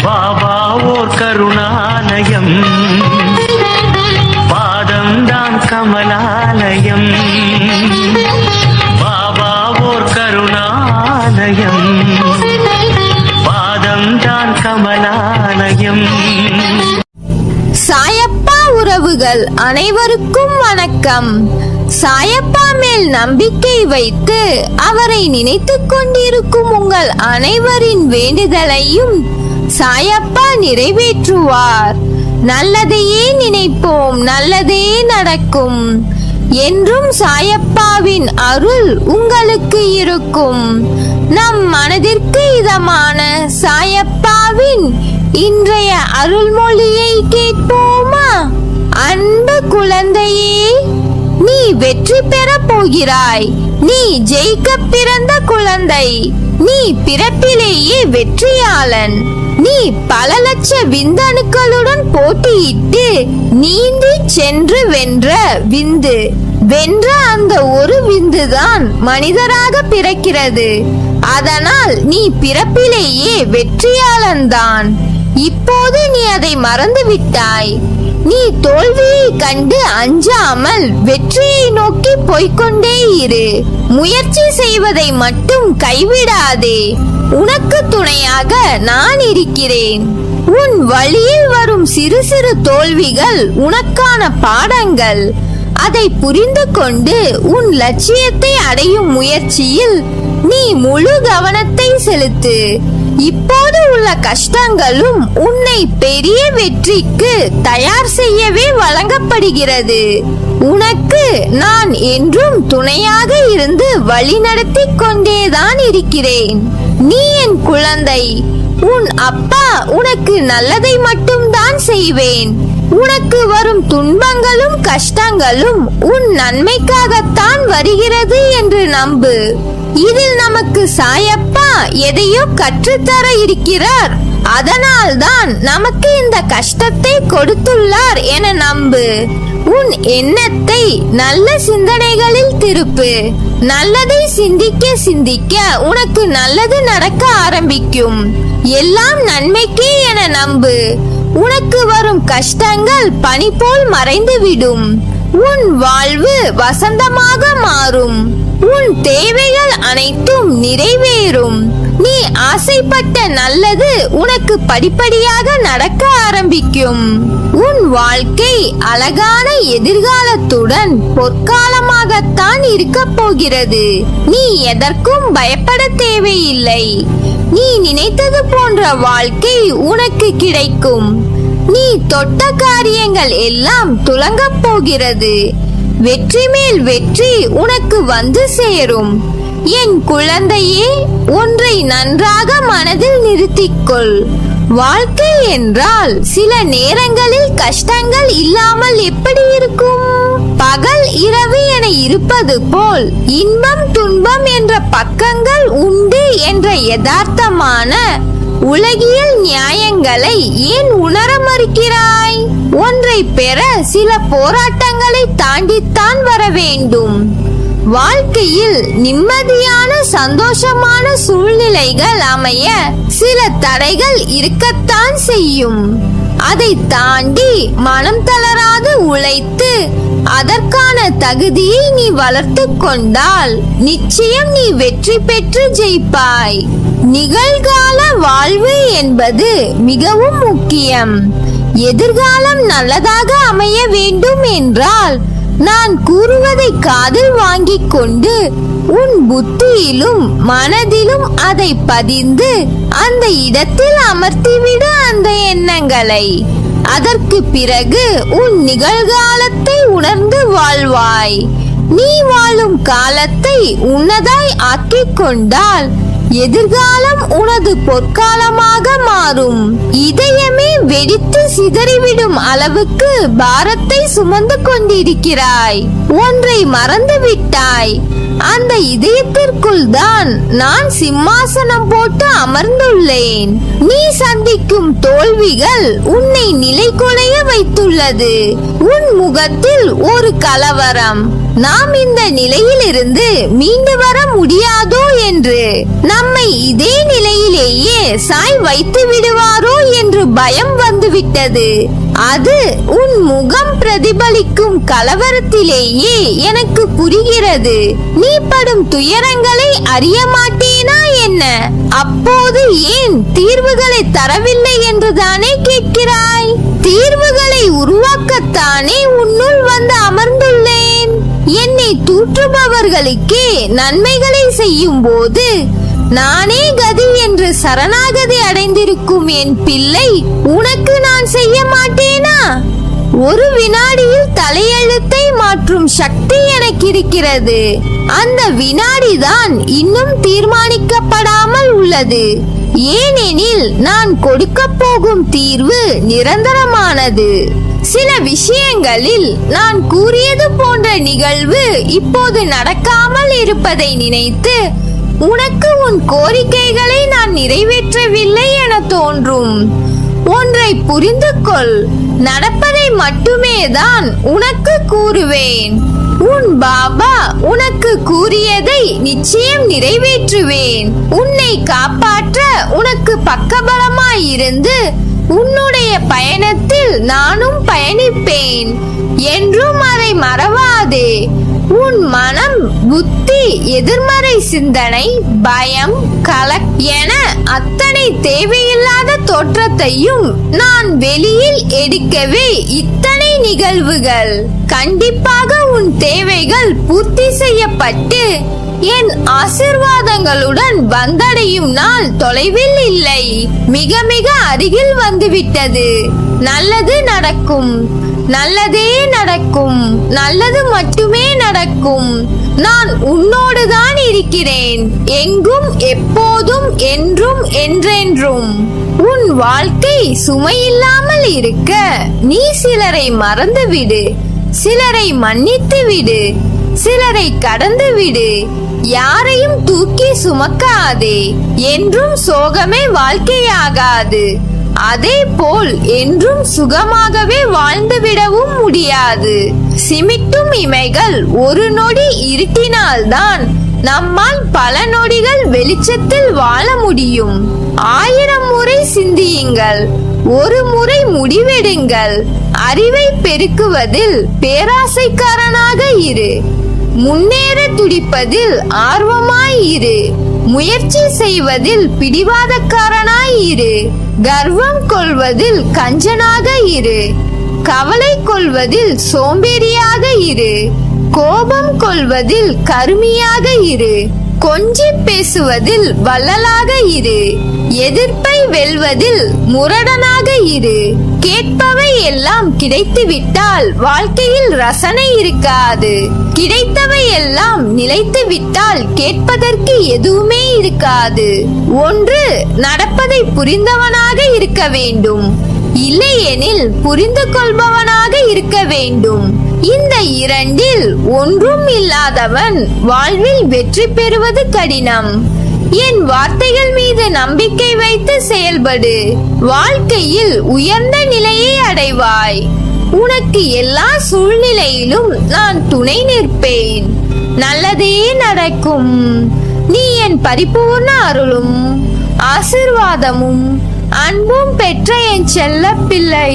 பாபா ஓர் கருணாலயம், பாதம்தான் கமலாலயம். பாபா ஓர் கருணாலயம், பாதம்தான் கமலாலயம். சாயப்பா உறவுகள் அனைவருக்கும் வணக்கம். சாயப்பா மேல் நம்பிக்கை வைத்து அவரை நினைத்துக் கொண்டிருக்கும் உங்கள் அனைவரின் வேண்டுதலையும் சாயப்பா நிறைவேற்றுவார். நல்லதையே நினைப்போம், நல்லதே நடக்கும். என்றும் சாயப்பாவின் அருள் உங்களுக்கு இருக்கும். நம் மனதிற்கு இதமான சாயப்பாவின் இன்றைய அருள்மொழியை கேட்போமா? அன்பு குழந்தையே, நீ வெற்றி பெற போகிறாய். நீ ஜெயிக்க பிறந்த குழந்தை. நீ பிறப்பிலேயே வெற்றியாளன். நீ பல லட்ச விந்தணுக்களுடன் போட்டியிட்டு நீந்தி சென்று வென்ற விந்து. வென்ற அந்த ஒரு விந்துதான் மனிதராக பிறக்கிறது. அதனால் நீ பிறப்பிலேயே வெற்றியாளன்தான். இப்போது நீ அதை மறந்து விட்டாய். நீ தோல்வியை கண்டு அஞ்சாமல் வெற்றியை நோக்கி போய்கொண்டே இரு. முயற்சி செய்வதை மட்டும் கைவிடாதே. உனக்கு துணையாக நான் இருக்கிறேன். உன் வழியில் வரும் சிறு சிறு தோல்விகள் உனக்கான பாடங்கள். அதை புரிந்து கொண்டு உன் லட்சியத்தை அடையும் முயற்சியில் நீ முழு கவனத்தை செலுத்து. இப்போது உள்ள கஷ்டங்களும் உன்னை பெரிய வெற்றிக்கு தயார் செய்யவே வழங்கப்படுகிறது. உனக்கு நான் என்றும் துணையாக இருந்து வழிநடத்தி கொண்டேதான் இருக்கிறேன். நீ என் குழந்தை. உன் அப்பா உனக்கு நல்லதை மட்டும்தான் செய்வேன். உனக்கு வரும் துன்பங்களும் கஷ்டங்களும் உன் நன்மைக்காகத்தான் வருகிறது என்று நம்பு. இதில் நமக்கு சாயப்பா எதையோ கற்றுத்தர இருக்கிறார். அதனால்தான் நமக்கு இந்த கஷ்டத்தை கொடுத்துள்ளார் என நம்பு. உன் எண்ணத்தை நல்ல சிந்தனைகளில் திருப்பு. நல்லதை சிந்திக்க சிந்திக்க உனக்கு நல்லது நடக்க ஆரம்பிக்கும். எல்லாம் நன்மைக்கே என நம்பு. உனக்கு வரும் கஷ்டங்கள் பனி போல் மறைந்துவிடும். உன் வாழ்வு வசந்தமாக மாறும். உன் தேவைகள் அனைத்தும் நிறைவேறும். நீ ஆசைப்பட்ட நல்லது உனக்கு படிப்படியாக நடக்க ஆரம்பிக்கும். உன் வாழ்க்கை அழகான எதிர்காலத்துடன் பொற்காலமாகத்தான் இருக்க போகிறது. நீ எதற்கும் பயப்பட தேவையில்லை. நீ நினைத்தது போன்ற வாழ்க்கை உனக்கு கிடைக்கும். நீ தொட்ட காரியங்கள் எல்லாம் துலங்கப் போகிறது. வெற்றி மேல் வெற்றி உனக்கு வந்து சேரும். என் குழந்தையே, ஒன்றை நன்றாக மனதில் நிறுத்திக்கொள். வாழ்க்கை என்றால் சில நேரங்களில் கஷ்டங்கள் இல்லாமல் எப்படி இருக்கும்? பகல் இரவு என இருப்பது போல் இன்பம் துன்பம் என்ற பக்கங்கள் உண்டு என்ற யதார்த்தமான உலகியல் நியாயங்களை ஏன் உணர மறுக்கிறாய்? ஒன்றை பெற சில போராட்டங்களை தாண்டித்தான் வர வேண்டும். வாழ்க்கையில் நிம்மதியான சந்தோஷமான சூழ்நிலைகள் அமைய சில தடைகள் இருக்கத்தான் செய்யும். அதை தாண்டி மனம் தளராது உழைத்து அதற்கான தகுதியை நீ வளர்த்து கொண்டால் நிச்சயம் நீ வெற்றி பெற்று ஜெயிப்பாய். நிகழ்கால வாழ்வு என்பது மிகவும் முக்கியம். எதிர்காலம் நல்லதாக அமைய வேண்டும் என்றால் நான் கூறுவதை காதில் வாங்கிக் கொண்டு உன் புத்தியிலும் மனதிலும் அதை பதிந்து அந்த இடத்தில் அமர்த்திவிடு அந்த எண்ணங்களை. அதற்கு பிறகு உன் நிகழ்காலத்தை உணர்ந்து வாழ்வாய். நீ வாழும் காலத்தை உன்னதாய் ஆக்கிக் கொண்டால் எதிர்காலம் உனது பொற்காலமாக மாறும். இதயமே வெடித்து சிதறிவிடும் அளவுக்கு பாரத்தை சுமந்து கொண்டிருக்கிறாய். ஒன்றை மறந்து விட்டாய். அந்த இதயத்திற்குள் தான் நான் சிம்மாசனம் போட்டு அமர்ந்துள்ளேன். நீ சந்திக்கும் தோல்விகள் உன்னை நிலைகுலைய வைத்துள்ளது. உன் முகத்தில் ஒரு கலவரம். நாம் இந்த நிலையிலிருந்து மீண்டு வர முடியாதோ என்று நம்மை இதே நிலையிலேயே சாய் வைத்துவிட விடுவாரோ என்று பயம் வந்துவிட்டது. அது உன் முகம் பிரதிபலிக்கும் கலவரத்திலேயே எனக்கு புரிகிறது. நீ படும் துயரங்களை அறிய மாட்டேனா என்ன? அப்போது ஏன் தீர்வுகளை தரவில்லை என்றுதானே கேட்கிறாய்? தீர்வுகளை உருவாக்கத்தானே உன்னுள் வந்து அமர்ந்துள்ளேன். என்னை தூற்றுபவர்களுக்கே நன்மைகளை செய்யும் போது நானே கதி என்று சரணாகதி அடைந்திருக்கும் என் பிள்ளை உனக்கு நான் செய்ய மாட்டேனா? ஒரு வினாடியில் தலையெழுத்தை மாற்றும் சக்தி எனக்கு இருக்கிறது. அந்த வினாடிதான் இன்னும் தீர்மானிக்கப்படாமல் உள்ளது. ஏனெனில் நான் கொடுக்க போகும் தீர்வு நிரந்தரமானது. சில விஷயங்களில் நான் கூறியது போன்ற நிகழ்வு இப்போது நடக்காமல் இருப்பதை நினைத்து உனக்கு உன் கோரிக்கைகளை நான் நிறைவேற்றவில்லை என தோன்றும். ஒன்றை புரிந்து கொள், நடப்பதை மட்டுமே தான் உனக்கு கூறுவேன். உன் பாபா உனக்கு கூறியதை நிச்சயம் நிறைவேற்றுவேன். உன்னை காப்பாற்ற உனக்கு பக்கபலமாய் இருந்து உன்னுடைய பயணத்தில் நானும் பயணிப்பேன். என்றும் அதை மறவாதே. உன் மனம், புத்தி, எதிர்மறை சிந்தனை, பயம், என அத்தனை தேவையில்லாத தோற்றத்தையும் நான் வெளியில் எடுக்கவே இத்தனை நிகழ்வுகள். கண்டிப்பாக உன் தேவைகள் பூர்த்தி செய்யப்பட்டு என் ஆசீர்வாதங்களுடன் வந்தடையும் நாள் தொலைவில் இல்லை, மிக மிக அருகில் வந்துவிட்டது. நல்லது நடக்கும், நல்லதே நடக்கும், நல்லது மட்டுமே நடக்கும். நான் உன்னோடுதான் இருக்கிறேன், எங்கும் எப்போதும் என்றும் என்றென்றும். உன் வாழ்க்கை சுமையில்லாமல் இருக்க நீ சிலரை மறந்துவிடு, சிலரை மன்னித்து விடு, சிலரை கடந்து விடு. யாரையும் தூக்கி சுமக்காதே. என்றும் சோகமே வாழ்க்கையாகாது. அதே போல் என்றும் சுகமாகவே வாழ்ந்துவிடவும் முடியாது. சிமிட்டும் இமைகள் ஒரு நொடி இருட்டினால்தான் நம்மால் பல நொடிகள் வெளிச்சத்தில் வாழ முடியும். 1000 முறை சிந்தியுங்கள், ஒரு முறை முடிவெடுங்கள். அறிவை பெருக்குவதில் பேராசைக்காரனாக இரு. முன்னேற துடிப்பதில் ஆர்வமாய் இரு. முயற்சி செய்வதில் பிடிவாதக்காரனாய் இரு. கர்வம் கொள்வதில் கஞ்சனாக இரு. கவலை கொள்வதில் சோம்பேறியாக இரு. கோபம் கொள்வதில் கருமியாக இரு. கொஞ்சி பேசுவதில் வள்ளலாக இரு. எதிர்ப்பை வெல்வதில் முரடனாக இரு. கேட்பவை எல்லாம் கிடைத்துவிட்டால் வாழ்க்கையில் ரசனை இருக்காது. கிடைத்தவை எல்லாம் நிலைத்து விட்டால் கேட்பதற்கு எதுவுமே இருக்காது. ஒன்று நடப்பதை புரிந்தவனாக இருக்க வேண்டும், இல்லையெனில் புரிந்து கொள்பவனாக இருக்க வேண்டும். இந்த இரண்டில் ஒன்றும் இல்லாதவன் வாழ்வில் வெற்றி பெறுவது கடினம். என் வார்த்தைகள் மீது நம்பிக்கை வைத்து செயல்படு. வாழ்க்கையில் உயர்ந்த நிலையை அடைவாய். உனக்கு எல்லா சூழ்நிலையிலும் நான் துணை நிற்பேன். நல்லதே நடக்கும். நீ என் பரிபூர்ண அருளும் ஆசீர்வாதமும் அன்பும் பெற்ற என் செல்ல பிள்ளை.